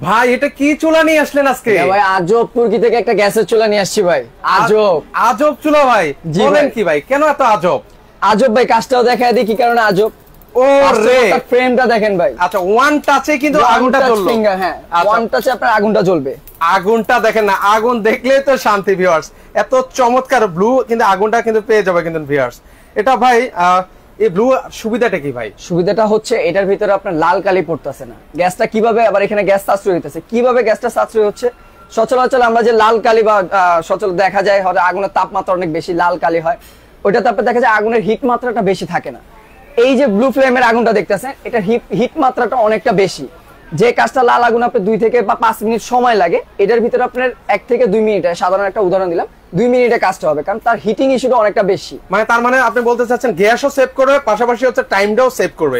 ভাই এটা কি চুলা নিয়ে আসলেন আজকে? ভাই আজব তুর্কি থেকে একটা গ্যাসের চুলা নিয়ে আসছি ভাই। আজব আজব চুলা ভাই, বলেন কি ভাই, কেন এত আজব? আজব ভাই, কাজটাও দেখায় দিই কি কারণে আজব। ও রে, ফ্রেমটা দেখেন ভাই। আচ্ছা, ওয়ান টাচে কিন্তু আগুনটা জ্বললো। হ্যাঁ, ওয়ান টাচে আপনার আগুনটা জ্বলবে। আগুনটা দেখেন না, আগুন দেখলেই তো শান্তি ভিউয়ার্স। এত চমৎকার ব্লু কিন্তু আগুনটা কিন্তু পেয়ে যাবে কিন্তু ভিউয়ার্স। এটা ভাই এই ব্লু সুবিধাটা কি ভাই? সুবিধাটা হচ্ছে এটার ভিতরে আপনার লাল কালি পড়তেছে না। গ্যাসটা কিভাবে, আবার এখানে গ্যাস সাশ্রয় হইতেছে কিভাবে, গ্যাসটা সাশ্রয় হচ্ছে। সচরাচর আমরা যে লাল কালি বা সচরাচর দেখা যায় হয় আগুনের তাপমাত্রা অনেক বেশি লাল কালি হয়, ওইটাতে আপনার দেখা যায় আগুনের হিট মাত্রাটা বেশি থাকে না। এই যে ব্লু ফ্লেমের আগুনটা দেখতেছেন, এটা হিট মাত্রাটা অনেকটা বেশি। যে কাজটা লাল আগুন আপনার 2 থেকে বা 5 মিনিট সময় লাগে, এটার ভিতরে আপনার 1 থেকে 2 মিনিটে, সাধারণ একটা উদাহরণ দিলাম, 2 মিনিটে কাজটা হবে, কারণ তার হিটিং ইস্যুটা অনেকটা বেশি। মানে তার মানে আপনি বলতে চাচ্ছেন গ্যাসও সেভ করবে, পাশাপাশি হচ্ছে টাইমটাও সেভ করবে।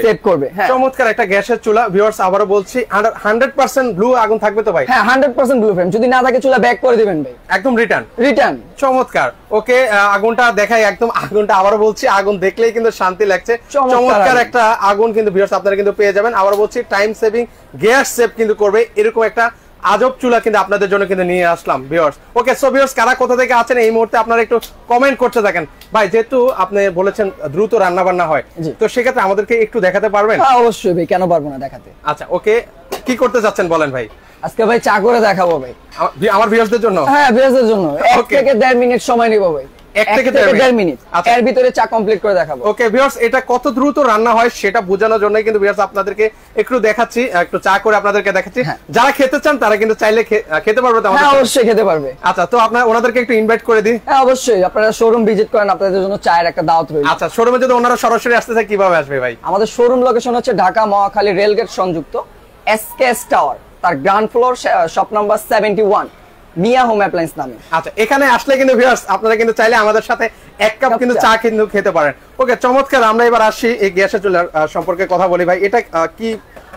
হ্যাঁ, চমৎকার একটা গ্যাসের চুলা ভিউয়ার্স। আবারো বলছি 100% ব্লু আগুন থাকবে তো ভাই? হ্যাঁ, 100% ব্লু ফ্লেম। যদি না থাকে চুলা ব্যাক করে দিবেন ভাই, একদম রিটার্ন। চমৎকার। ওকে, আগুনটা দেখাই একদম। আগুনটা আবারো বলছি, আগুন দেখলেই কিন্তু শান্তি লাগছে। চমৎকার একটা আগুন কিন্তু ভিউয়ার্স আপনারা কিন্তু পেয়ে যাবেন। আবারো বলছি, টাইম সেভিং, গ্যাস সেভ কিন্তু করবে এরকম একটা আজব চুলা কিন্তু আপনাদের জন্য কিন্তু নিয়ে আসলাম ভিউয়ার্স। ওকে, সো ভিউয়ার্স, কারা কোথা থেকে আছেন এই মুহূর্তে আপনারা একটু কমেন্ট করতে থাকেন। ভাই যেহেতু আপনি বলেছেন দ্রুত রান্না বান্না হয়, তো সেক্ষেত্রে আমাদেরকে একটু দেখাতে পারবেন? হ্যাঁ অবশ্যই ভাই, কেন পারবো না দেখাতে। আচ্ছা, ওকে, কি করতে যাচ্ছেন বলেন ভাই? আজকে ভাই চা করে দেখাবো ভাই আমার ভিউয়ার্সদের জন্য। হ্যাঁ, ভিউয়ার্সদের জন্য 1 থেকে 1.5 মিনিট সময় নিব ভাই। 1 থেকে 1.5 মিনিট এর ভিতরে চা কমপ্লিট করে দেখাবো। ওকে ভিউয়ার্স, এটা কত দ্রুত রান্না হয় সেটা বোঝানোর জন্য কিন্তু ভিউয়ার্স আপনাদেরকে একটু দেখাচ্ছি, একটু চা করে আপনাদেরকে দেখাচ্ছি। যারা খেতে চান তারা কিন্তু চাইলে খেতে পারবে তো? হ্যাঁ অবশ্যই খেতে পারবে। আচ্ছা, তো আপনারা ওনাদেরকে একটু ইনভাইট করে দিই। হ্যাঁ অবশ্যই, আপনারা শোরুম ভিজিট করেন, আপনাদের জন্য চায়ের একটা দাওয়াত রইল। আচ্ছা, শোরুমে যদি ওনারা সরাসরি আসতে চায় কিভাবে আসবে ভাই? আমাদের শোরুম লোকেশন হচ্ছে ঢাকা মহাখালী রেলগেট সংযুক্ত এসকেএস টাওয়ার, তার গ্রাউন্ড ফ্লোর, শপ নাম্বার 71, মিয়া হোম অ্যাপ্লায়েন্স নামে। আচ্ছা, এখানে আসলে কিন্তু ভিউয়ার্স আপনারা কিন্তু চাইলে আমাদের সাথে 1 কাপ কিন্তু চা কিন্তু খেতে পারেন। ওকে, চমৎকার। আমরা এবার আসি এই গ্যাসের চুলার সম্পর্কে কথা বলি ভাই। এটা কি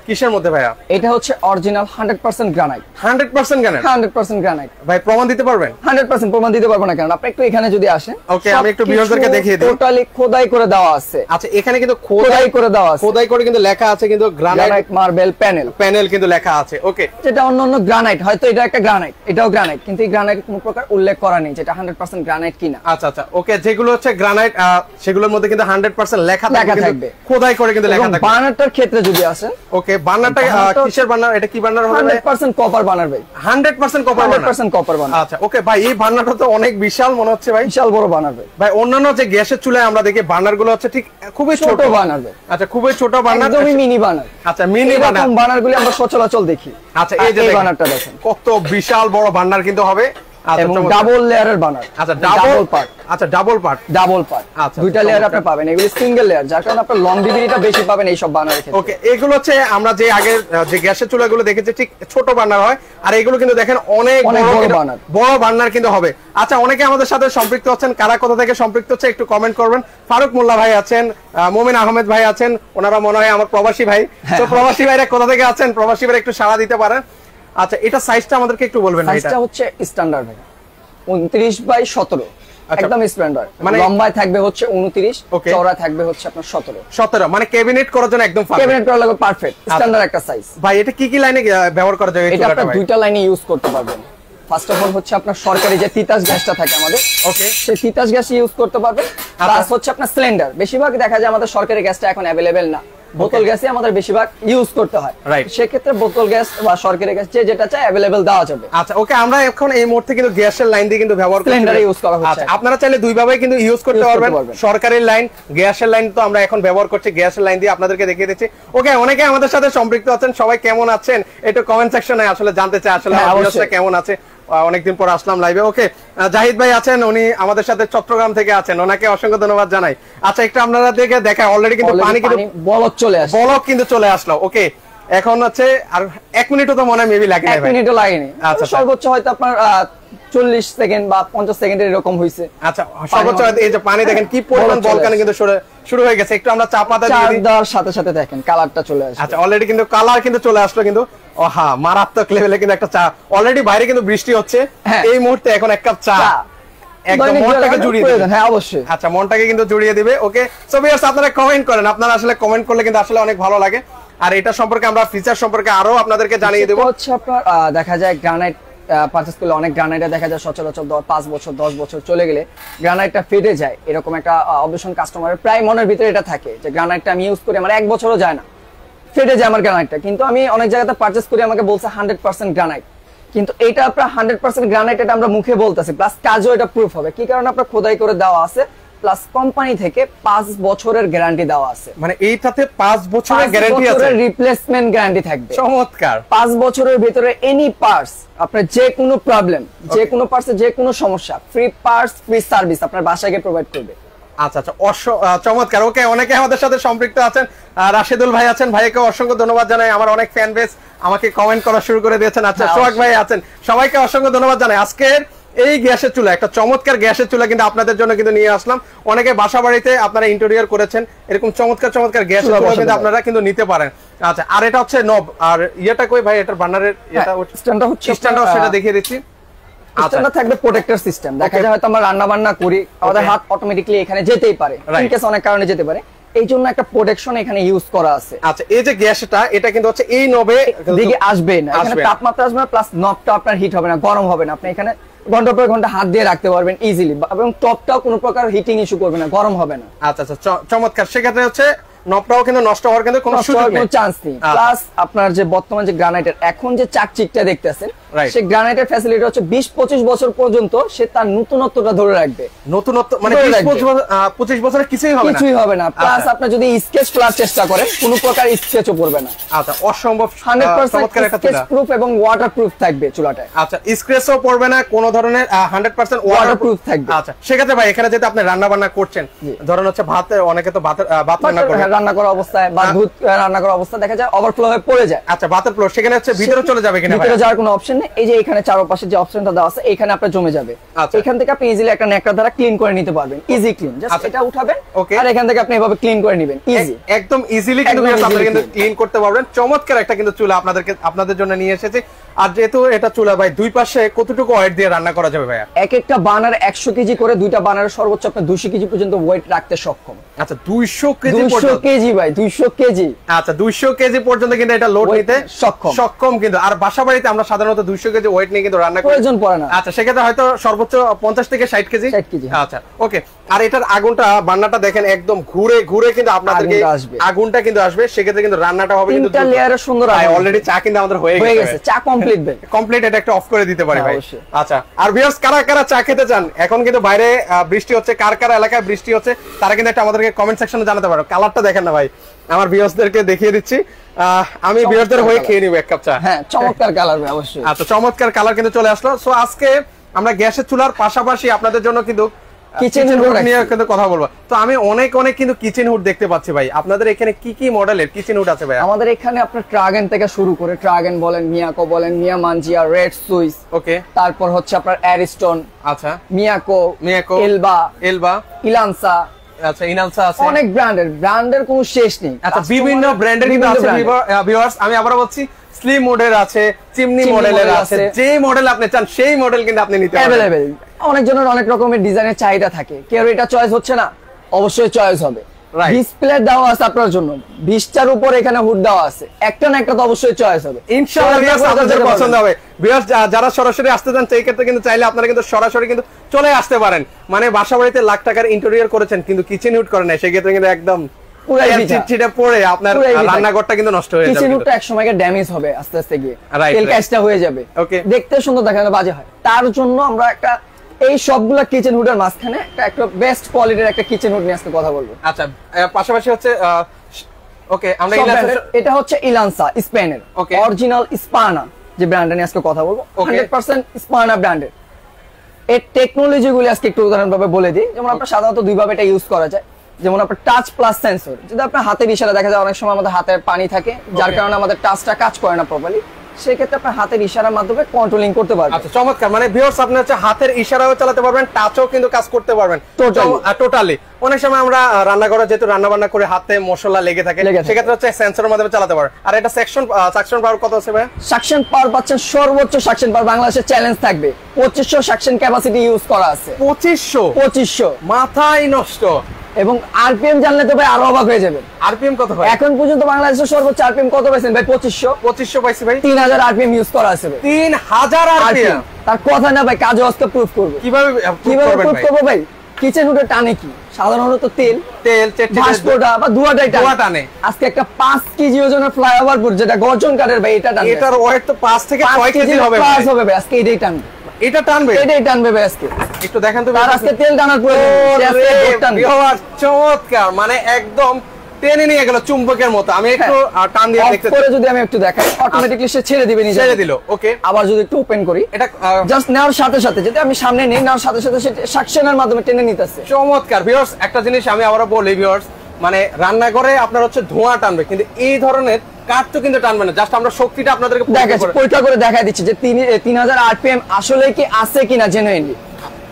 কিসের মধ্যে ভাইয়া? এটা হচ্ছে অরিজিনাল 100% গ্রানাইট। 100% গ্রানাইট? 100% গ্রানাইট। ভাই প্রমাণ দিতে পারবেন? 100% প্রমাণ দিতে পারবো না, কারণ আপনি একটু এখানে যদি আসেন। ওকে, আমি একটু ভিউয়ারদেরকে দেখিয়ে দিই। টোটালি খোদাই করে দেওয়া আছে। আচ্ছা, এখানে কিন্তু খোদাই করে দেওয়া আছে, খোদাই করে কিন্তু লেখা আছে কিন্তু গ্রানাইট মার্বেল প্যানেল কিন্তু লেখা আছে। ওকে, যেটা অন্য গ্রানাইট, হয়তো এটা একটা গ্রানাইট, এটাও গ্রানাইট, কিন্তু এই গ্রানাইট কোনো প্রকার উল্লেখ করা নেই যেটা 100% গ্রানাইট কিনা। আচ্ছা, ওকে, যেগুলো হচ্ছে গ্রানাইট সেগুলোর মধ্যে কিন্তু 100% লেখা থাকবে, খোদাই করে কিন্তু লেখা থাকবে। বার্নারটার ক্ষেত্রে যদি আসেন, ওকে, বার্নারটা কিসের বার্নার? এটা কি বার্নার হবে? 100% কপার বার্নার ভাই। 100% কপার বার্নার। আচ্ছা, ওকে ভাই, এই বার্নারটা তো অনেক বিশাল মনে হচ্ছে ভাই। বিশাল বড় বার্নার ভাই। ভাই অন্যান্য যে গ্যাসের চুলায় আমরা দেখি বার্নার গুলো হচ্ছে ঠিক খুবই ছোট বার্নার ভাই। আচ্ছা, খুবই ছোট বার্নার, একদমই মিনি বার্নার। আচ্ছা, মিনি বার্নার। এরকম বার্নার গুলি আমরা সচরাচর দেখি। আচ্ছা, এই যে বার্নারটা দেখেন কত বিশাল বড় বার্নার কিন্তু হবে। এবং ডাবল লেয়ারের বার্নার। আচ্ছা, ডাবল পার্ট। আচ্ছা, ডাবল পার্ট। আচ্ছা, দুইটা লেয়ার আপনি পাবেন, এগুলো সিঙ্গেল লেয়ার, যার কারণে আপনি লংজিভিটিটা বেশি পাবেন এই সব বার্নারের ক্ষেত্রে। ওকে, এগুলো হচ্ছে আমরা যে আগে যে গ্যাসের চুলাগুলো দেখেছি ঠিক ছোট বার্নার হয়, আর এগুলো কিন্তু দেখেন অনেক বড় বার্নার কিন্তু হবে। আচ্ছা, অনেকে আমাদের সাথে সম্পৃক্ত হচ্ছেন, কারা কোথা থেকে সম্পৃক্ত হচ্ছে একটু কমেন্ট করবেন। ফারুক মোল্লা ভাই আছেন, মোমিন আহমেদ ভাই আছেন, ওনারা মনে হয় আমার প্রবাসী ভাই। তো প্রবাসী ভাইরা কোথা থেকে আছেন, প্রবাসী ভাইরা একটু সাড়া দিতে পারেন। আচ্ছা, এটা সাইজটা আমাদেরকে একটু বলবেন। সাইজটা হচ্ছে স্ট্যান্ডার্ড ভাই, 29/17, একদম স্ট্যান্ডার্ড। মানে লম্বায় থাকবে হচ্ছে 29, চওড়ায় থাকবে হচ্ছে আপনার 17, মানে ক্যাবিনেট করার জন্য একদম পারফেক্ট। ক্যাবিনেট করার লাগবে পারফেক্ট স্ট্যান্ডার্ড একটা সাইজ। ভাই এটা কি লাইনে ব্যবহার করা যায়? এটা আপনি দুইটা লাইনে ইউজ করতে পারবেন। ফার্স্ট অফ অল হচ্ছে আপনার সরকারি যে তিতাস গ্যাসটা থাকে আমাদের, ওকে, সেই তিতাস গ্যাস ইউজ করতে পারবেন। প্লাস হচ্ছে আপনার সিলিন্ডার, বেশিরভাগ দেখা যায় আমাদের সরকারি গ্যাসটা এখন अवेलेबल না, বোতল গ্যাসই আমাদের বেশিরভাগ ইউজ করতে হয়। সেক্ষেত্রে বোতল গ্যাস বা সরকারি গ্যাস যে যেটা চাই अवेलेबल দেওয়া যাবে। আচ্ছা, ওকে, আমরা এখন এই মুহূর্তে কিন্তু গ্যাসের লাইন দিয়ে কিন্তু ব্যবহার করছি, সিলিন্ডার ইউজ করা হচ্ছে। আচ্ছা, আপনারা চাইলে দুই ভাবে কিন্তু ইউজ করতে পারবেন, সরকারি লাইন, গ্যাসের লাইন। তো আমরা এখন ব্যবহার করছি গ্যাসের লাইন দিয়ে, আপনাদেরকে দেখিয়ে দিচ্ছি। ওকে, অনেকে আমাদের সাথে সম্পৃক্ত আছেন, সবাই কেমন আছেন একটু কমেন্ট সেকশনে আসলে জানতে চাই আসলে ভিউয়ার্সরা কেমন আছে। অনেকদিন পর আসলাম লাইভে। ওকে, জাহিদ ভাই আছেন, উনি আমাদের সাথে চট্টগ্রাম থেকে আছেন, ওনাকে অসংখ্য ধন্যবাদ জানাই। আচ্ছা, একটু আপনারা দেখে দেখায়, অলরেডি কিন্তু পানি কিন্তু বলক চলে আসছে, বলক কিন্তু চলে আসলো। ওকে, এখন হচ্ছে আর 1 মিনিটও তো মনে হয় মেবি লাগে না, 1 মিনিটও লাগেনি। আচ্ছা, সর্বোচ্চ হয়তো আপনার 40 সেকেন্ড বা 50 সেকেন্ডের এরকম হইছে। আচ্ছা, সর্বোচ্চ এই যে পানি দেখেন কি পরিমাণ বলকানি কিন্তু শুরু হয়ে গেছে। একটু আমরা চা পাতা দিয়ে দিই, দেওয়ার সাথে সাথে দেখেন কালারটা চলে আসছে। আচ্ছা, অলরেডি কিন্তু কালার কিন্তু চলে আসলো কিন্তু। ওহা, মারাত্মক লেভেলে কিন্তু একটা চা। অলরেডি বাইরে কিন্তু বৃষ্টি হচ্ছে, এই মুহূর্তে এখন এক কাপ চা একদম মনটাকে জুড়িয়ে দিবে। হ্যাঁ অবশ্যই। আচ্ছা, মনটাকে কিন্তু জুড়িয়ে দিবে। ওকে, সো ভিউয়ার্স আপনারা কমেন্ট করেন, আপনারা আসলে কমেন্ট করলে কিন্তু আসলে অনেক ভালো লাগে। আর এটা সম্পর্কে আমরা ফিচার সম্পর্কে আরো আপনাদেরকে জানিয়ে দেবো। হচ্ছে আপনার দেখা যায় গ্রানাইট পারচেজ করলে অনেক গ্রানাইটে দেখা যায় সচরাচর 5 বছর 10 বছর চলে গেলে গ্রানাইটটা ফেটে যায়, এরকম একটা অবজেকশন কাস্টমারের প্রায় মনের ভিতরে এটা থাকে যে গ্রানাইটটা আমি ইউজ করি আমার 1 বছরও যায় না, ফেটে যায় আমার গ্রানাইটটা। কিন্তু আমি অনেক জায়গাতে পারচেজ করি আমাকে বলছে 100% গ্রানাইট, কিন্তু এটা আপনার 100% গ্রানাইট এটা আমরা মুখে বলতেছি, প্লাস কাজও এটা প্রুফ হবে। কি কারণে আপনার খোদাই করে দেওয়া আছে, প্লাস কোম্পানি থেকে 5 বছরের গ্যারান্টি দেওয়া আছে। মানে এইটাতে 5 বছরের গ্যারান্টি আছে, রিপ্লেসমেন্ট গ্যারান্টি থাকবে। চমৎকার। 5 বছরের ভিতরে এনি পার্টস আপনার যে কোনো প্রবলেম, যে কোনো পার্টসে যে কোনো সমস্যা, ফ্রি পার্টস ফ্রি সার্ভিস আপনার বাসায় গিয়ে প্রোভাইড করবে। আচ্ছা আচ্ছা, চমৎকার। ওকে, অনেকে আমাদের সাথে সম্পৃক্ত আছেন, রাশেদুল ভাই আছেন, ভাইকে অসংখ্য ধন্যবাদ জানাই। আমার অনেক ফ্যান বেস আমাকে কমেন্ট করা শুরু করে দিয়েছেন। আচ্ছা, সোহাগ ভাই আছেন, সবাইকে অসংখ্য ধন্যবাদ জানাই। আজকের এই গ্যাসের চুলা, একটা চমৎকার গ্যাসের চুলা কিন্তু আপনাদের জন্য কিন্তু নিয়ে আসলাম। অনেকে বাসা বাড়িতে আপনারা ইন্টেরিয়র করেছেন, এরকম চমৎকার চমৎকার গ্যাস চুলা কিন্তু আপনারা কিন্তু নিতে পারেন। আচ্ছা, আর এটা হচ্ছে নব, আর ইয়েটা কই ভাই, এটার বার্নারের এটা স্ট্যান্ডটা হচ্ছে স্ট্যান্ডটা সেটা দেখিয়ে দিচ্ছি। স্ট্যান্ডটা থাকবে প্রোটেক্টর সিস্টেম, দেখা যায় হয়তো আমরা রান্না বান্না করি, আমাদের হাত অটোমেটিক্যালি এখানে যেতেই পারে, ইন কেস অনেক কারণে যেতে পারে, এই জন্য একটা প্রোটেকশন এখানে ইউজ করা আছে। আচ্ছা, এই যে গ্যাসটা এটা কিন্তু হচ্ছে এই নবে দিকে আসবে না, এখানে তাপমাত্রা আসবে না, প্লাস নবটা আপনার হিট হবে না, গরম হবে না, আপনি এখানে ঘন্টা পর ঘন্টা হাত দিয়ে রাখতে পারবেন ইজিলি, এবং টপটাও কোনো প্রকার হিটিং ইস্যু করবে না, গরম হবে না। আচ্ছা আচ্ছা, চমৎকার। সেক্ষেত্রে হচ্ছে নবটাও কিন্তু নষ্ট হওয়ার কিন্তু কোনো চান্স নেই। প্লাস আপনার যে বর্তমান যে গ্রানাইটের এখন যে চাকচিকটা দেখতেছেন, সেই গ্রানাইটের ফ্যাসিলিটি হচ্ছে 20-25 বছর পর্যন্ত সে তার নতুনত্বটা ধরে রাখবে। নতুনত্ব মানে 20-25 বছরে কিছুই হবে না। প্লাস আপনি যদি স্কেচ করার চেষ্টা করেন কোনো প্রকার স্কেচও করবে না। আচ্ছা, অসম্ভব 100% স্কেচ প্রুফ এবং ওয়াটার প্রুফ থাকবে চুলাটায়। আচ্ছা, স্ক্র্যাচও পড়বে না, কোনো ধরনের 100% ওয়াটার প্রুফ থাকবে। আচ্ছা, সেক্ষেত্রে ভাই এখানে যেটা আপনি রান্না বান্না করছেন, ধরেন হচ্ছে ভাত, অনেকে তো ভাত রান্না করে, রান্না করা অবস্থায় বা দুধ রান্না করা অবস্থায় দেখা যায় ওভারফ্লো হয়ে পড়ে যায়। আচ্ছা, ভাতের ফ্লো সেখানে হচ্ছে ভিতরে চলে যাবে কিনা? ভিতরে যাওয়ার কোনো অপশন নেই, এই যে এখানে চারপাশে যে অপশনটা দেওয়া আছে এখানে আপনার জমে যাবে। এখান থেকে আপনি ইজিলি একটা নেকড়া দ্বারা ক্লিন করে নিতে পারবেন, ইজি ক্লিন, জাস্ট এটা উঠাবেন আর এখান থেকে আপনি এভাবে ক্লিন করে নেবেন, ইজি, একদম ইজিলি কিন্তু আপনি কিন্তু ক্লিন করতে পারবেন। চমৎকার একটা কিন্তু চুলা আপনাদের জন্য নিয়ে এসেছি। আর যেহেতু এটা চুলা ভাই, দুই পাশে কতটুকু ওয়েট দিয়ে রান্না করা যাবে ভাইয়া? এক একটা বার্নার 100 কেজি করে, দুইটা বার্নারের সর্বোচ্চ আপনি 200 কেজি পর্যন্ত ওয়েট রাখতে সক্ষম। আচ্ছা, 200 কেজি পর্যন্ত? 200 কেজি ভাই, 200 কেজি। আচ্ছা, 200 কেজি পর্যন্ত কিন্তু এটা লোড নিতে সক্ষম কিন্তু। আর বাসা বাড়িতে আমরা সাধারণত 200 কেজি ওয়েট নিয়ে কিন্তু রান্না করি, প্রয়োজন পড়ে না। আচ্ছা, সেক্ষেত্রে হয়তো সর্বোচ্চ 50 থেকে 60 কেজি। আচ্ছা, ওকে। আর এটার আগুনটা, বান্নাটা দেখেন একদম ঘুরে ঘুরে কিন্তু আপনাদেরকে আগুনটা কিন্তু আসবে, সেক্ষেত্রে কিন্তু রান্নাটা হবে কিন্তু তিনটা লেয়ারে সুন্দর। অলরেডি চা কিন্তু আমাদের হয়ে গেছে, চা কমপ্লিট ভাই, কমপ্লিট। এটা একটা অফ করে দিতে পারি ভাই। আচ্ছা, আর ভিউয়ার্স কারা কারা চা খেতে চান, এখন কিন্তু বাইরে বৃষ্টি হচ্ছে, কার কার এলাকায় বৃষ্টি হচ্ছে তারা কিন্তু একটা আমাদেরকে কমেন্ট সেকশনে জানাতে পারো। কালারটা দেখেন না ভাই, আমার ভিউয়ার্সদেরকে দেখিয়ে দিচ্ছি, আমি ভিউয়ারদের হয়ে খেয়ে নিব এক কাপ চা। হ্যাঁ, চমৎকার কালার ভাই, অবশ্যই। আচ্ছা, চমৎকার কালার কিন্তু চলে আসলো। সো আজকে আমরা গ্যাসের চুলার পাশাপাশি আপনাদের জন্য কিন্তু কিচেন হুড নিয়ে কিন্তু কথা বলবো। তো আমি অনেক কিন্তু কিচেন হুড দেখতে পাচ্ছি ভাই, আপনাদের এখানে কি কি মডেলের কিচেন হুড আছে ভাই? আমাদের এখানে আপনার ট্রাগেন থেকে শুরু করে, ট্রাগেন বলেন, মিয়াকো বলেন, মিয়া মানজিয়া, রেড সুইস, ওকে, তারপর হচ্ছে আপনার অ্যারিস্টন, আচ্ছা, মিয়াকো, এলবা, ইলানসা, আচ্ছা, ইনালসা আছে, অনেক ব্র্যান্ডের কোনো শেষ নেই। আচ্ছা, বিভিন্ন ব্র্যান্ডের কিন্তু আছে ভিউয়ার্স। আমি আবার বলছি, স্লিম মডেল আছে, চিমনি মডেলের আছে, যে মডেল আপনি চান সেই মডেল কিন্তু আপনি নিতে পারবেন। अवेलेबल অনেক জনের অনেক রকমের ডিজাইনের চাহিদা থাকে, কেউ এটা চয়েস হচ্ছে না, অবশ্যই চয়েস হবে। ডিসপ্লে দেওয়া আছে আপনার জন্য, 20টার উপর এখানে হুড দেওয়া আছে, একটা না একটা তো অবশ্যই চয়েস হবে ইনশাআল্লাহ। আপনাদের পছন্দ হবে ভিউয়ার্স। যারা সরাসরি আসতে চান সেই ক্ষেত্রে কিন্তু চাইলে আপনারা কিন্তু সরাসরি কিন্তু চলে আসতে পারেন। মানে বাসা বাড়িতে লাখ টাকার ইন্টেরিয়র করেছেন কিন্তু কিচেন হুড করেন না, সেই ক্ষেত্রে কিন্তু একদম চিটচিটে পড়ে আপনার রান্নাঘরটা কিন্তু নষ্ট হয়ে যাবে। কিচেন হুডটা এক সময় ড্যামেজ হবে, আস্তে আস্তে গিয়ে তেল কাজটা হয়ে যাবে, দেখতে সুন্দর দেখা যাবে, বাজে হয়। তার জন্য আমরা একটা এই সবগুলা কিচেন হুডের মাঝখানে একটা বেস্ট কোয়ালিটির একটা কিচেন হুড নিয়ে আজকে কথা বলবো। আচ্ছা, পাশাপাশি হচ্ছে ওকে, আমরা এটা হচ্ছে ইলানসা স্পেনের অরিজিনাল স্পানা যে ব্র্যান্ড নিয়ে আজকে কথা বলবো, 100% স্পানা ব্র্যান্ডের। এর টেকনোলজি গুলো আজকে একটু উদাহরণ ভাবে বলে দিই। যেমন আপনার সাধারণত দুই ভাবে এটা ইউজ করা যায়, যেমন আপনার টাচ প্লাস সেন্সর, যদি আপনার হাতের ইশারা দেখা যায়, অনেক সময় আমাদের হাতে পানি থাকে যার কারণে আমাদের টাচটা কাজ করে না প্রপারলি, সেক্ষেত্রে আপনার হাতের ইশারার মাধ্যমে কন্ট্রোলিং করতে পারবেন। আচ্ছা, চমৎকার। মানে ভিউয়ার্স আপনি হচ্ছে হাতের ইশারাও চালাতে পারবেন, টাচও কিন্তু কাজ করতে পারবেন টোটালি। অনেক সময় আমরা রান্নাঘরে যেহেতু রান্না বান্না করে হাতে মশলা লেগে থাকে, সেক্ষেত্রে হচ্ছে সেন্সরের মাধ্যমে চালাতে পারবেন। আর এটা সাকশন পাওয়ার কত আছে ভাই? সাকশন পাওয়ার পাচ্ছেন সর্বোচ্চ সাকশন পাওয়ার বাংলাদেশের চ্যালেঞ্জ থাকবে, 2500 সাকশন ক্যাপাসিটি ইউজ করা আছে। 2500 2500 মাথায় নষ্ট। এবং আরপিএম জানলে তো ভাই আরো অবাক হয়ে যাবেন। আরপিএম কত হয় এখন পর্যন্ত বাংলাদেশের সর্বোচ্চ আরপিএম কত পাইছেন ভাই? 2500 পাইছি ভাই। 3000 আরপিএম ইউজ করা আছে ভাই। 3000 আরপিএম। তার কথা না ভাই, কাজে আজকে প্রুফ করব। কিভাবে প্রুফ করব ভাই? কিচেন হুডে টানে কি? সাধারণত তেল ভাস্কোটা বা দুয়াটাই টানে। আজকে একটা 5 কেজি ওজনের ফ্লাইওভার বোর্ড যেটা গর্জন কাঠের ভাই, এটা টানে। এটার ওয়েট তো 5 থেকে 6 কেজি হবে ভাই। হবে ভাই, আজকে এটাই টানবে। এটা টানবে, এটাই টানবে ভাই আজকে। একটু দেখেন তো আর আজকে তেল টানার প্রয়োজন। চমৎকার, মানে একদম টেনে নিয়ে গেল চুম্বকের মতো। আমি একটু টান দিয়ে দেখতে পরে যদি আমি একটু দেখাই, অটোমেটিক্যালি সে ছেড়ে দিবে নিজে। ছেড়ে দিল। ওকে, আবার যদি একটু ওপেন করি, এটা জাস্ট নেওয়ার সাথে সাথে যদি আমি সামনে নেই, নেওয়ার সাথে সাথে সেটা সাকশনের মাধ্যমে টেনে নিতেছে। চমৎকার। ভিউয়ার্স, একটা জিনিস আমি আবারও বলি ভিউয়ার্স, মানে রান্নাঘরে আপনার হচ্ছে ধোঁয়া টানবে, কিন্তু এই ধরনের কাঠ তো কিন্তু টানবে না। জাস্ট আমরা শক্তিটা আপনাদেরকে পরীক্ষা করে দেখাই দিচ্ছি যে 3000 আরপিএম আসলে কি আছে কিনা জেনুইনলি।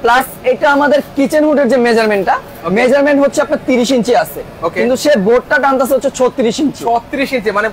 প্লাস এটা আমাদের কিচেন হুডের যে মেজারমেন্ট হচ্ছে আপনার 30 ইঞ্চি আছে, কিন্তু সে বোর্ডটা টানতেছে হচ্ছে 36 ইঞ্চি। 36 ইঞ্চি মানে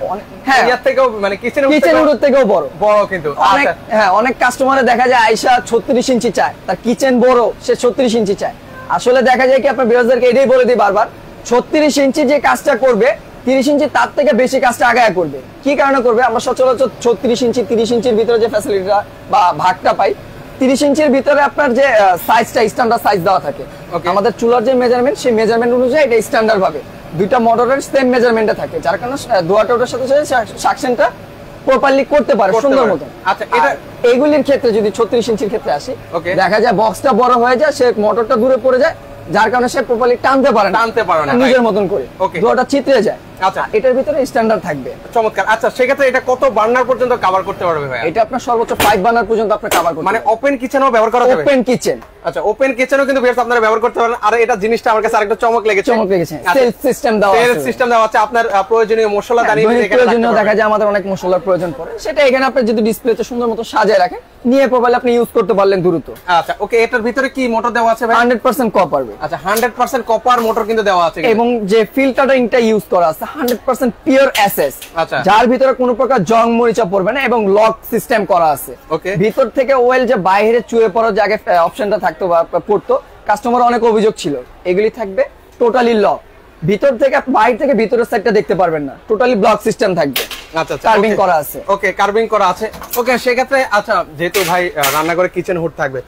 হ্যাঁ, এর থেকেও মানে কিচেন হুডের থেকেও বড় কিন্তু অনেক। হ্যাঁ, অনেক কাস্টমারে দেখা যায় আয়শা 36 ইঞ্চি চায়, তার কিচেন বড়, সে 36 ইঞ্চি চায়। আসলে দেখা যায় কি, আপনার ভিউয়ারদেরকে এটাই বলে দিই বারবার, 36 ইঞ্চি যে কাজটা করবে 30 ইঞ্চি তার থেকে বেশি কাজটা আগায় করবে। কি কারণে করবে? আমরা সচরাচর 36 ইঞ্চি 30 ইঞ্চির ভিতরে যে ফ্যাসিলিটিটা বা ভাগটা পাই, 30 ইঞ্চির ভিতরে আপনার যে সাইজটা স্ট্যান্ডার্ড সাইজ দেওয়া থাকে। আমাদের চুলার যে মেজারমেন্ট, সেই মেজারমেন্ট অনুযায়ী এটা স্ট্যান্ডার্ড ভাবে দুইটা মোটরের সেম মেজারমেন্টে থাকে, যার কারণে দুয়াটার সাথে সাথে সাকশনটা প্রপারলি করতে পারে সুন্দর মতো। আচ্ছা, এটা এইগুলির ক্ষেত্রে যদি 36 ইঞ্চির ক্ষেত্রে আসি, দেখা যায় বক্সটা বড় হয়ে যায়, সে মোটরটা দূরে পড়ে যায়, যার কারণে সে প্রপারলি টানতে পারে না নিজের মতন করে, দুয়াটা ছিটরে যায়। আচ্ছা, এটার ভিতরে স্ট্যান্ডার্ড থাকবে। চমৎকার। আচ্ছা, সেক্ষেত্রে এটা কত বার্নার পর্যন্ত কভার করতে পারবে ভাই? এটা আপনার সর্বোচ্চ 5 বার্নার পর্যন্ত আপনি কভার করতে, মানে ওপেন কিচেনও ব্যবহার করা যাবে। ওপেন কিচেন, আচ্ছা, ওপেন কিচেনও কিন্তু ভিউয়ার্স আপনারা ব্যবহার করতে পারেন। আর এটা জিনিসটা আমার কাছে আরেকটা চমক লেগেছে। সেলফ সিস্টেম দেওয়া আছে। সেলফ সিস্টেম দেওয়া আছে, আপনার প্রয়োজনীয় মশলা দাঁড়িয়ে এখানে প্রয়োজনীয় দেখা যায় আমাদের অনেক মশলার প্রয়োজন পড়ে, সেটা এখানে আপনি যদি ডিসপ্লেতে সুন্দর মতো সাজিয়ে রাখেন, নিয়ে প্রপারলি আপনি ইউজ করতে পারলেন দ্রুত। আচ্ছা, ওকে। এটার ভিতরে কি মোটর দেওয়া আছে ভাই? 100% কপার। আচ্ছা, 100% কপার মোটর কিন্তু দেওয়া আছে, এবং যে ফিল্টারিংটা ইউজ করা আছে 100% পিওর এসএস, আচ্ছা, যার ভিতরে কোনো প্রকার জং মরিচা পড়বে না, এবং লক সিস্টেম করা আছে। ওকে। ভিতর থেকে অয়েল যে বাইরে চুয়ে পড়ার জায়গায় অপশনটা থাকতো বা পড়তো, কাস্টমার অনেক অভিযোগ ছিল, এগুলি থাকবে টোটালি লক। ভিতর থেকে বাইরে থেকে ভিতরের সাইডটা দেখতে পারবেন না, টোটালি ব্লক সিস্টেম থাকবে। আচ্ছা, কার্ভিং করা আছে। ওকে, কার্ভিং করা আছে। ওকে, সেক্ষেত্রে আচ্ছা, যেহেতু ভাই রান্নাঘরে কিচেন হুড থাকবে,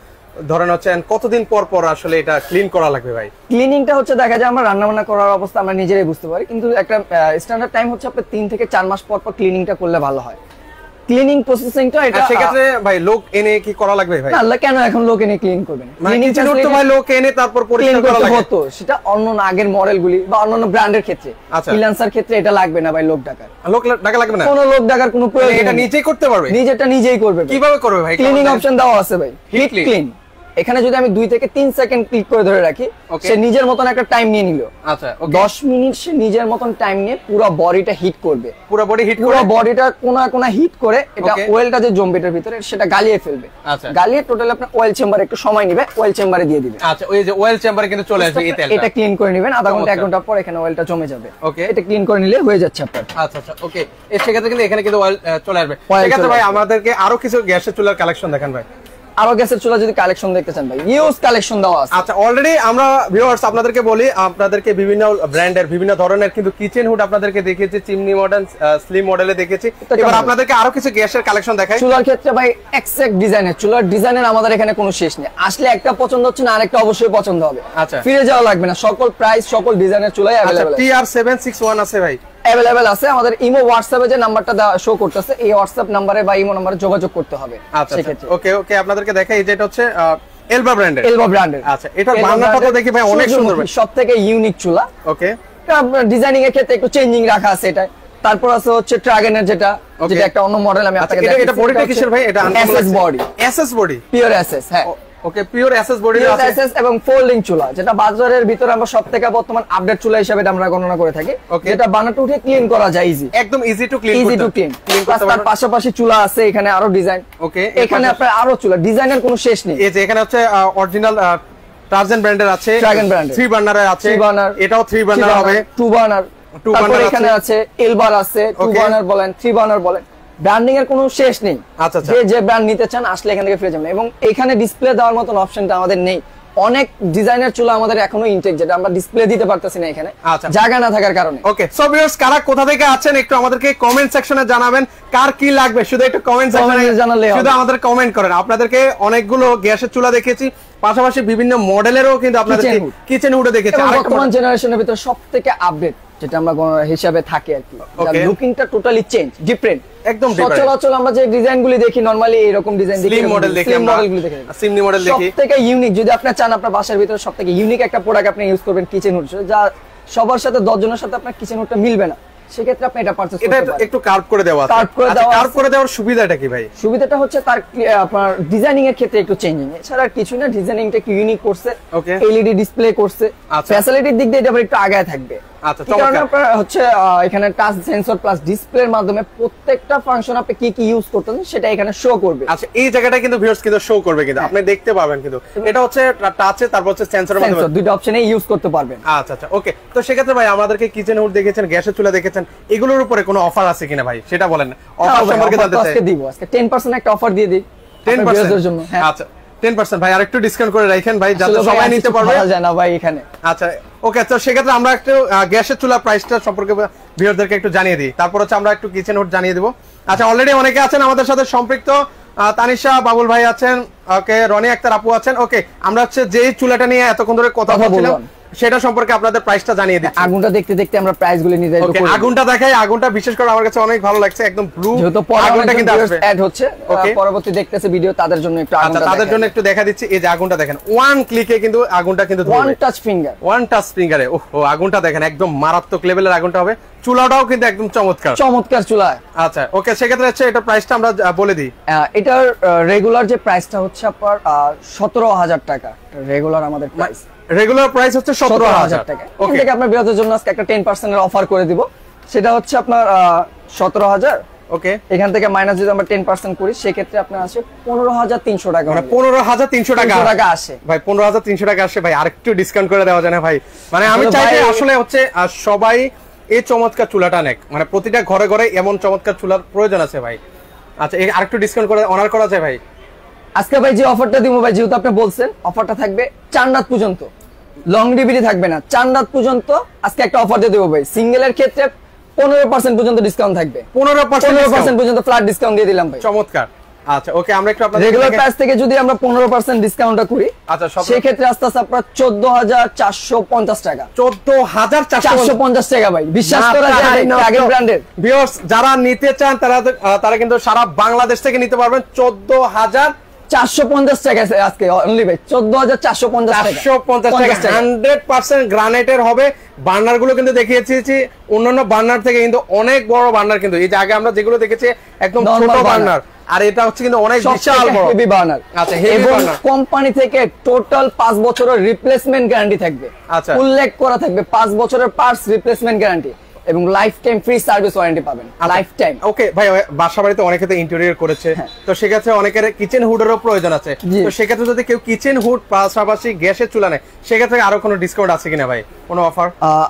ধরেন হচ্ছে কতদিন পর পর আসলে এটা ক্লিন করা লাগবে ভাই? ক্লিনিংটা হচ্ছে দেখা যায় আমরা রান্না বান্না করার অবস্থা আমরা নিজেরাই বুঝতে পারি, কিন্তু একটা স্ট্যান্ডার্ড টাইম হচ্ছে আপনার 3 থেকে 4 মাস পর পর ক্লিনিংটা করলে ভালো হয়। ক্লিনিং প্রসেসিংটা এটা সেক্ষেত্রে ভাই লোক এনে কি করা লাগবে ভাই? আল্লাহ, কেন এখন লোক এনে ক্লিন করবেন? ক্লিনিং তো ভাই লোক এনে তারপর পরিষ্কার করা লাগে হতো, সেটা অন্য আগের মডেলগুলি বা অন্যান্য ব্র্যান্ডের ক্ষেত্রে। ফ্রিল্যান্সার ক্ষেত্রে এটা লাগবে না ভাই, লোক ডাকার। লোক ডাকা লাগবে না, কোনো লোক ডাকার কোনো প্রয়োজন নেই, এটা নিজেই করতে পারবে, নিজেটা নিজেই করবে। কিভাবে করবে ভাই? ক্লিনিং অপশন দেওয়া আছে ভাই, হিট ক্লিন। এখানে যদি আমি 2 থেকে 3 সেকেন্ড ক্লিক করে ধরে রাখি, সে নিজের মতন একটা টাইম নিয়ে নিল। আচ্ছা, 10 মিনিট সে নিজের মতন টাইম নিয়ে পুরো বডিটা হিট করবে, পুরো বডিটা কোনা হিট করে এটা অয়েলটা যে জমবে এর ভিতরে সেটা গালিয়ে ফেলবে। আচ্ছা, গালিয়ে টোটালি আপনার অয়েল চেম্বারে একটু সময় নেবে, অয়েল চেম্বারে দিয়ে দিবে। আচ্ছা, ওই যে অয়েল চেম্বারে কিন্তু চলে আসবে এই তেলটা, এটা ক্লিন করে নেবেন আধা ঘন্টা 1 ঘন্টা পর এখানে অয়েলটা জমে যাবে। ওকে, এটা ক্লিন করে নিলে হয়ে যাচ্ছে আপনার। আচ্ছা, ওকে। এর সেক্ষেত্রে কিন্তু এখানে কিন্তু অয়েল চলে আসবে। সেক্ষেত্রে ভাই আমাদেরকে আরো কিছু গ্যাসের চুলার কালেকশন দেখান ভাই। আরো গ্যাসের চুলা যদি কালেকশন দেখতে চান ভাই, ইউজ কালেকশন দেওয়া আছে। আচ্ছা, অলরেডি আমরা ভিউয়ার্স আপনাদেরকে বলি, আপনাদেরকে বিভিন্ন ব্র্যান্ডের বিভিন্ন ধরনের কিন্তু কিচেন হুড আপনাদেরকে দেখিয়েছি, চিমনি মডেল, স্লিম মডেলে দেখেছি। এবার আপনাদেরকে আরো কিছু গ্যাসের কালেকশন দেখাই। চুলার ক্ষেত্রে ভাই এক্সাক্ট ডিজাইনের, চুলার ডিজাইনের আমাদের এখানে কোনো শেষ নেই। আসলে একটা পছন্দ হচ্ছে না, আরেকটা অবশ্যই পছন্দ হবে। আচ্ছা, ফিরে যাওয়া লাগবে না, সকল প্রাইস সকল ডিজাইনের চুলাই अवेलेबल আছে। TR761 আছে ভাই, अवेलेबल আছে। আমাদের ইমো হোয়াটসঅ্যাপে যে নাম্বারটা শো করতেছে, এই হোয়াটসঅ্যাপ নম্বরে বা ইমো নম্বরে যোগাযোগ করতে হবে। আচ্ছা, ওকে, আপনাদেরকে দেখাই, যেটা হচ্ছে এলবা ব্র্যান্ডের। আচ্ছা, এটার বার্নারটা তো দেখি ভাই অনেক সুন্দর, সবথেকে ইউনিক চুলা। ওকে, এটা ডিজাইনিং এর ক্ষেত্রে একটু চেঞ্জিং রাখা আছে এটা। তারপর আছে হচ্ছে ট্রাগনের যেটা একটা অন্য মডেল, আমি আপনাকে দেখাচ্ছি। এটা বডিটা কিসের ভাই? এটা এসএস বডি, পিওর এসএস। হ্যাঁ, ওকে, পিওর এসএস বডি আছে, এসএস এবং ফোল্ডিং চুলা, যেটা বাজারের ভিতরে আমরা সবথেকে বর্তমান আপডেট চুলা হিসেবে আমরা গণনা করে থাকি, যেটা বানাতে উঠে ক্লিন করা যায় ইজি, একদম ইজি টু ক্লিন। তার পাশাপাশি চুলা আছে এখানে আরো ডিজাইন। ওকে, এখানে আপনার আরো চুলা, ডিজাইনের কোনো শেষ নেই। এই যে এখানে হচ্ছে অরিজিনাল টার্জেন ব্র্যান্ডের আছে, ড্রাগন ব্র্যান্ড 3 বার্নারের আছে, এটাও 3 বার্নার হবে, 2 বার্নার। তারপর এখানে আছে এলবার আছে, 2 বার্নার বলেন, 3 বার্নার বলেন, ব্র্যান্ডিং এর কোনো শেষ নেই। আচ্ছা, যে ব্র্যান্ড নিতে চান আসলে এখান থেকে ফিরে যাবেন। এবং এখানে ডিসপ্লে দেওয়ার মতন অপশনটা আমাদের নেই, অনেক ডিজাইনের চুলা আমাদের এখনো ইনটেক, যেটা আমরা ডিসপ্লে দিতে পারতেছি না এখানে জায়গা না থাকার কারণে। ওকে, সো ভিউয়ার্স, কারা কোথা থেকে আছেন একটু আমাদেরকে কমেন্ট সেকশনে জানাবেন, কার কি লাগবে শুধু একটু কমেন্ট সেকশনে জানালে, শুধু আমাদের কমেন্ট করেন। আপনাদেরকে অনেকগুলো গ্যাসের চুলা দেখেছি, পাশাপাশি বিভিন্ন মডেলেরও কিন্তু আপনাদের কিচেন হুডও দেখেছি। বর্তমান জেনারেশনের ভিতরে সবথেকে আপডেট যেটা আমরা হিসাবে থাকি আর কি, লুকিংটা টোটালি চেঞ্জ, ডিফারেন্ট, একদম সচরাচর আমরা যে ডিজাইনগুলি দেখি নরমালি এরকম ডিজাইন দেখি, স্লিম মডেল দেখি, মডেলগুলো দেখি, সিমনি মডেল দেখি। সবথেকে ইউনিক, যদি আপনি চান আপনার বাসার ভিতরে সবথেকে ইউনিক একটা প্রোডাক্ট আপনি ইউজ করবেন কিচেন হুড, যা সবার সাথে 10 জনের সাথে আপনার কিচেন হুডটা মিলবে না, সেক্ষেত্রে আপনি এটা পারচেজ করতে পারেন। এটা একটু কার্ভ করে দেওয়া আছে, কার্ভ করে দেওয়ার সুবিধাটা কি ভাই? সুবিধাটা হচ্ছে তার আপনার ডিজাইনিং এর ক্ষেত্রে একটু চেঞ্জিং, এছাড়া আর কিছু না। ডিজাইনিংটা একটু ইউনিক করছে, এলইডি ডিসপ্লে করছে, ফ্যাসিলিটির দিক দিয়ে এটা একটু আগায় থাকবে। আচ্ছা, কারণ আপনার হচ্ছে এখানে টাচ সেন্সর প্লাস ডিসপ্লের মাধ্যমে প্রত্যেকটা ফাংশন আপনি কি কি ইউজ করতেছেন সেটা এখানে শো করবে। আচ্ছা, এই জায়গাটা কিন্তু ভিউয়ার্স কিন্তু শো করবে, কিন্তু আপনি দেখতে পাবেন কিন্তু এটা হচ্ছে টাচে, তারপর হচ্ছে সেন্সরের মাধ্যমে দুটো অপশনে ইউজ করতে পারবেন। আচ্ছা আচ্ছা, ওকে। তো সেক্ষেত্রে ভাই আমাদেরকে কিচেন হুড দেখেছেন, গ্যাসের চুলা দেখেছেন, এগুলোর উপরে কোনো অফার আছে কিনা ভাই সেটা বলেন। অফার সম্পর্কে জানতে চাই। আজকে দিব, আজকে 10% একটা অফার দিয়ে দিই 10% এর জন্য। আচ্ছা 10% ভাই, আরেকটু ডিসকাউন্ট করে রাখেন ভাই, যাতে সবাই নিতে পারবে। জানা ভাই এখানে। আচ্ছা ওকে, তো সেক্ষেত্রে আমরা একটু গ্যাসের চুলা প্রাইসটা সম্পর্কে ভিউয়ারদেরকে একটু জানিয়ে দিই, তারপর হচ্ছে আমরা একটু কিচেন হুড জানিয়ে দিব। আচ্ছা, অলরেডি অনেকে আছেন আমাদের সাথে সম্পৃক্ত, তানিশা বাবুল ভাই আছেন, ওকে, রনি আক্তার আপু আছেন। ওকে, আমরা হচ্ছে যেই চুলাটা নিয়ে এতক্ষণ ধরে কথা বলছিলাম সেটা সম্পর্কে আপনাদের প্রাইসটা জানিয়ে দিচ্ছি। আগুনটা দেখতে দেখতে আমরা প্রাইসগুলো নির্ধারিত করি। আগুনটা দেখাই, আগুনটা বিশেষ করে আমার কাছে অনেক ভালো লাগছে, একদম ব্লু আগুনটা কিন্তু আসবে অ্যাড হচ্ছে, পরবর্তী দেখতেছে ভিডিও তাদের জন্য একটু আগুনটা দেখাই। তাদের জন্য একটু দেখা দিচ্ছি, এই যে আগুনটা দেখেন, ওয়ান ক্লিকে কিন্তু আগুনটা কিন্তু one touch finger, one touch ফিঙ্গারে। ওহো, আগুনটা দেখেন একদম মারাত্মক লেভেলের আগুনটা হবে, চুলাটাও কিন্তু একদম চমৎকার চমৎকার চুলা। আচ্ছা ওকে, সেক্ষেত্রে হচ্ছে এটা প্রাইসটা আমরা বলে দিই। এটার রেগুলার যে প্রাইসটা হচ্ছে আপনার 17,000 টাকা, রেগুলার আমাদের প্রাইস, রেগুলার প্রাইস হচ্ছে 17,000 টাকা। ওকে, থেকে আপনার বিরতির জন্য আজকে একটা 10% এর অফার করে দিব, সেটা হচ্ছে আপনার 17,000। ওকে, এখান থেকে মাইনাস যদি আমরা 10% করি সেক্ষেত্রে আপনার আসে 15,300 টাকা, মানে 15,300 টাকা আসে ভাই, 15,300 টাকা আসে ভাই। আরেকটু ডিসকাউন্ট করে দেওয়া যায় না ভাই? মানে আমি চাই যে আসলে হচ্ছে সবাই এই চমৎকার চুলাটা নেক, মানে প্রতিটা ঘরে ঘরে এমন চমৎকার চুলার প্রয়োজন আছে ভাই। আচ্ছা, এই আরেকটু ডিসকাউন্ট করে অনার করা যায় ভাই? আজকে ভাই যে অফারটা দিব ভাই, যেহেতু আপনি বলছেন, অফারটা থাকবে 4 রাত পর্যন্ত, লংজিভিটি থাকবে না, 4 রাত পর্যন্ত আজকে একটা অফার দিয়ে দেবো ভাই। সিঙ্গেলের ক্ষেত্রে 15% পর্যন্ত ডিসকাউন্ট থাকবে, 15% পর্যন্ত ফ্ল্যাট ডিসকাউন্ট দিয়ে দিলাম ভাই। চমৎকার। আচ্ছা ওকে, আমরা একটু আপনাদের রেগুলার প্রাইস থেকে যদি আমরা 15% ডিসকাউন্টটা করি, আচ্ছা সেই ক্ষেত্রে আস্তে আস্তে আপনার 14,450 টাকা, 14,450 টাকা ভাই। বিশ্বাস করা যায় না, আগের ব্র্যান্ডের ভিউয়ার্স যারা নিতে চান তারা কিন্তু সারা বাংলাদেশ থেকে নিতে পারবেন। 14,450 টাকা আজকে অনলি ভাই, 14,450 টাকা। 100% গ্রানাইটের হবে। বার্নার গুলো কিন্তু দেখিয়েছি অন্যান্য বার্নার থেকে কিন্তু অনেক বড় বার্নার, কিন্তু এই যে আগে আমরা যেগুলো দেখেছি একদম ছোট বার্নার, আর এটা হচ্ছে কিন্তু অনেক বিশাল বড় হেভি বার্নার। আচ্ছা, হেভি বার্নার। কোম্পানি থেকে টোটাল 5 বছরের রিপ্লেসমেন্ট গ্যারান্টি থাকবে। আচ্ছা, উল্লেখ করা থাকবে 5 বছরের পার্টস রিপ্লেসমেন্ট গ্যারান্টি এবং life time free service warranty পাবেন, লাইফ টাইম। ওকে ভাই, বাসা বাড়িতে অনেকে তো ইন্টেরিয়র করেছে, তো সেক্ষেত্রে অনেকের কিচেন হুডেরও প্রয়োজন আছে, তো সেক্ষেত্রে যদি কেউ কিচেন হুড পাশাপাশি গ্যাসের চুলা নেয় সেক্ষেত্রে আরো কোনো ডিসকাউন্ট আছে কিনা ভাই, কোনো অফার?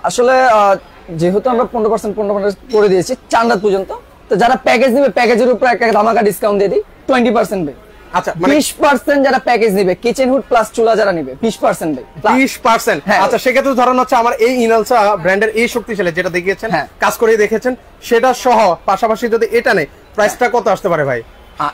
আসলে যেহেতু আমরা 15% করে দিয়েছি 4 রাত পর্যন্ত, তো যারা প্যাকেজ নেবে প্যাকেজের উপর একটা ধামাকা ডিসকাউন্ট দিয়ে দিই 20% ভাই। আচ্ছা, 20% যারা প্যাকেজ নেবে, কিচেন হুড প্লাস চুলা যারা নেবে 20% ভাই, 20%। আচ্ছা, সেক্ষেত্রে ধরুন হচ্ছে আমার এই ইনালসা ব্র্যান্ডের এই শক্তিশালী যেটা দেখিয়েছেন, কাজ করে দেখেছেন, সেটা সহ পাশাপাশি যদি এটা নেই প্রাইসটা কত আসতে পারে ভাই?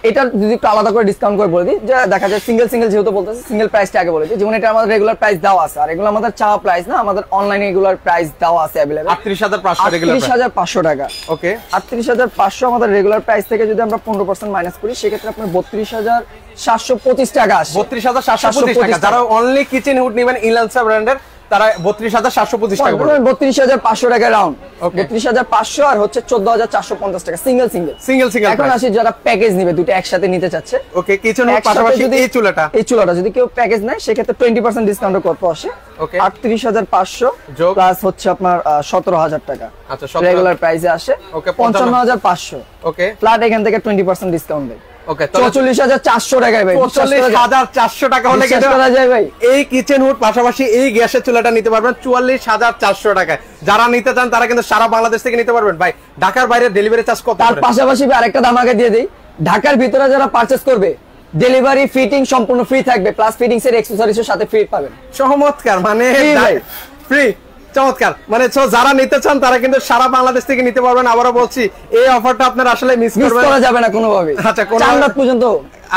এটা যদি একটু আলাদা করে ডিসকাউন্ট করে বলে দিই, যে দেখা যায় সিঙ্গেল যেহেতু বলতেছে, সিঙ্গেল প্রাইসটা আগে বলে দিই। যেমন এটা আমাদের রেগুলার প্রাইস দেওয়া আছে, আর এগুলো আমাদের চাওয়া প্রাইস না, আমাদের অনলাইনে এগুলার প্রাইস দেওয়া আছে अवेलेबल 38,500 রেগুলার 38,500 টাকা। ওকে, 38,500 আমাদের রেগুলার প্রাইস থেকে যদি আমরা 15% মাইনাস করি সেক্ষেত্রে আপনার 32,725 টাকা আসে। 32,725 টাকা। যারা অনলি কিচেন হুড নেবেন ইলানসা ব্র্যান্ডের তারা 32,725 টাকা পড়বে। 32,500 টাকা রাউন্ড, 32,500 আর হচ্ছে 14,450 টাকা সিঙ্গেল। এখন আসি যারা প্যাকেজ নেবে, দুটো একসাথে নিতে চাচ্ছে। ওকে, কিচেন হুড পাশাপাশি এই চুলাটা যদি কেউ প্যাকেজ নেয় সেক্ষেত্রে 20% ডিসকাউন্ট কত আসে? 38,500 প্লাস হচ্ছে আপনার 17,000 টাকা। আচ্ছা, রেগুলার প্রাইসে আসে 55,500। ওকে, ফ্ল্যাট এখান থেকে 20% ডিসকাউন্ট দেয়। ওকে, 44,400 টাকায় ভাই, 44,400 টাকা হলে কিন্তু করা যায় ভাই। এই কিচেন হুড পাশাপাশি এই গ্যাসের চুলাটা নিতে পারবেন 44,400 টাকায়। যারা নিতে চান তারা কিন্তু সারা বাংলাদেশ থেকে নিতে পারবেন ভাই। ঢাকার বাইরে ডেলিভারি চার্জ কত? তার পাশাপাশি আরেকটা দাম আগে দিয়ে দেই, ঢাকার ভিতরে যারা পারচেজ করবে ডেলিভারি ফিটিং সম্পূর্ণ ফ্রি থাকবে, প্লাস ফিটিংস এর অ্যাকসেসরিজের সাথে ফ্রি পাবেন। চমৎকার, মানে ফ্রি, চমৎকার। মানে যারা নিতে চান তারা কিন্তু সারা বাংলাদেশ থেকে নিতে পারবেন। আবারও বলছি, এই অফারটা আপনারা আসলে মিস করা যাবে না কোনোভাবে। আচ্ছা, চার রাত পর্যন্ত।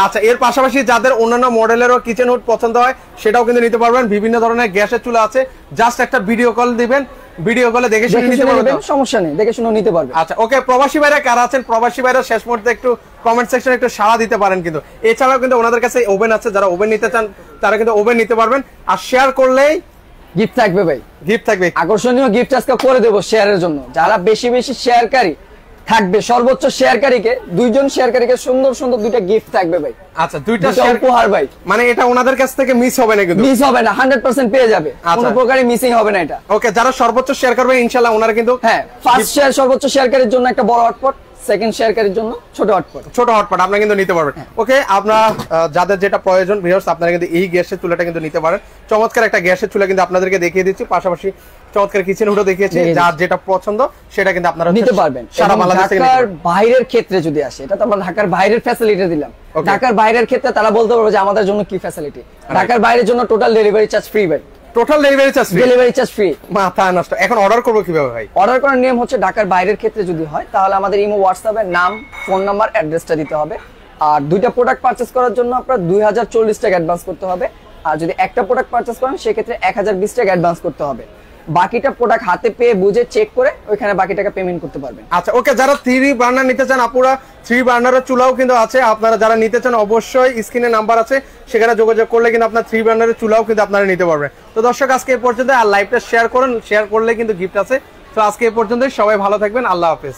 আচ্ছা, এর পাশাপাশি যাদের অন্যান্য মডেলেরও কিচেন হুড পছন্দ হয় সেটাও কিন্তু নিতে পারবেন। বিভিন্ন ধরনের গ্যাসের চুলা আছে, জাস্ট একটা ভিডিও কল দিবেন, ভিডিও কলে দেখে শুনে নিতে পারবেন, সমস্যা নেই, দেখে শুনে নিতে পারবেন। আচ্ছা ওকে, প্রবাসী ভাইরা কারা আছেন, প্রবাসী ভাইরা শেষ মুহূর্তে একটু কমেন্ট সেকশনে একটু সাড়া দিতে পারেন। কিন্তু এছাড়াও কিন্তু ওনাদের কাছে ওভেন আছে, যারা ওভেন নিতে চান তারা কিন্তু ওভেন নিতে পারবেন। আর শেয়ার করলেই গিফট থাকবে ভাই, গিফট থাকবে, আকর্ষণীয় গিফট আজকে করে দেব শেয়ারের জন্য। যারা বেশি বেশি শেয়ারকারী থাকবে, সর্বোচ্চ শেয়ারকারীকে, দুইজন শেয়ারকারীকে সুন্দর সুন্দর দুইটা গিফট থাকবে ভাই। আচ্ছা, দুইটা শেয়ার উপহার ভাই, মানে এটা ওনাদের কাছ থেকে মিস হবে না, কিন্তু মিস হবে না, 100% পেয়ে যাবে, কোনো প্রকারই মিসিং হবে না এটা। ওকে, যারা সর্বোচ্চ শেয়ার করবে ইনশাআল্লাহ ওনারা কিন্তু, হ্যাঁ, ফার্স্ট শেয়ার সর্বোচ্চ শেয়ারকারীর জন্য একটা বড় হটপট, সেকেন্ড শেয়ারকারীর জন্য ছোট হটপট, আপনারা কিন্তু নিতে পারবেন। ওকে, আপনারা যাদের যেটা প্রয়োজন ভিউয়ার্স, আপনারা কিন্তু এই গ্যাসের চুলাটা কিন্তু নিতে পারেন। চমৎকার একটা গ্যাসের চুলা কিন্তু আপনাদেরকে দেখিয়ে দিচ্ছি, পাশাপাশি চমৎকার কিচেন হুডও দেখিয়েছি। যার যেটা পছন্দ সেটা কিন্তু আপনারা নিতে পারবেন। সারা বাংলাদেশ থেকে। ঢাকার বাইরের ক্ষেত্রে যদি আসে, এটা তো আমরা ঢাকার বাইরের ফ্যাসিলিটি দিলাম। ঢাকার বাইরের ক্ষেত্রে তারা বলতে পারবে যে আমাদের জন্য কি ফ্যাসিলিটি। ঢাকার বাইরের জন্য টোটাল ডেলিভারি চার্জ ফ্রি ভাই, টোটাল ডেলিভারি চার্জ ফ্রি। মাথা নষ্ট। এখন অর্ডার করব কিভাবে ভাই? অর্ডার করার নিয়ম হচ্ছে, ঢাকার বাইরের ক্ষেত্রে যদি হয় তাহলে আমাদের ইমো হোয়াটসঅ্যাপে নাম, ফোন নাম্বার, অ্যাড্রেসটা দিতে হবে। আর দুইটা প্রোডাক্ট পারচেজ করার জন্য আপনার 2040 টাকা অ্যাডভান্স করতে হবে। আর যদি একটা প্রোডাক্ট পারচেজ করেন সেক্ষেত্রে 1020 টাকা অ্যাডভান্স করতে হবে। বাকিটা প্রোডাক্ট হাতে পেয়ে বুঝে চেক করে ওইখানে বাকি টাকা পেমেন্ট করতে পারবেন। আচ্ছা ওকে, যারা 3 বার্নার নিতে চান, আপুরা 3 বার্নারের চুলাও কিন্তু আছে। আপনারা যারা নিতে চান অবশ্যই স্ক্রিনে নাম্বার আছে, সেখানে যোগাযোগ করলে কিন্তু আপনার 3 বার্নারের চুলাও কিন্তু আপনারা নিতে পারবেন। তো দর্শক, আজকে এই পর্যন্ত। আর লাইভটা শেয়ার করেন, শেয়ার করলে কিন্তু গিফট আছে। তো আজকে এই পর্যন্তই, সবাই ভালো থাকবেন, আল্লাহ হাফেজ।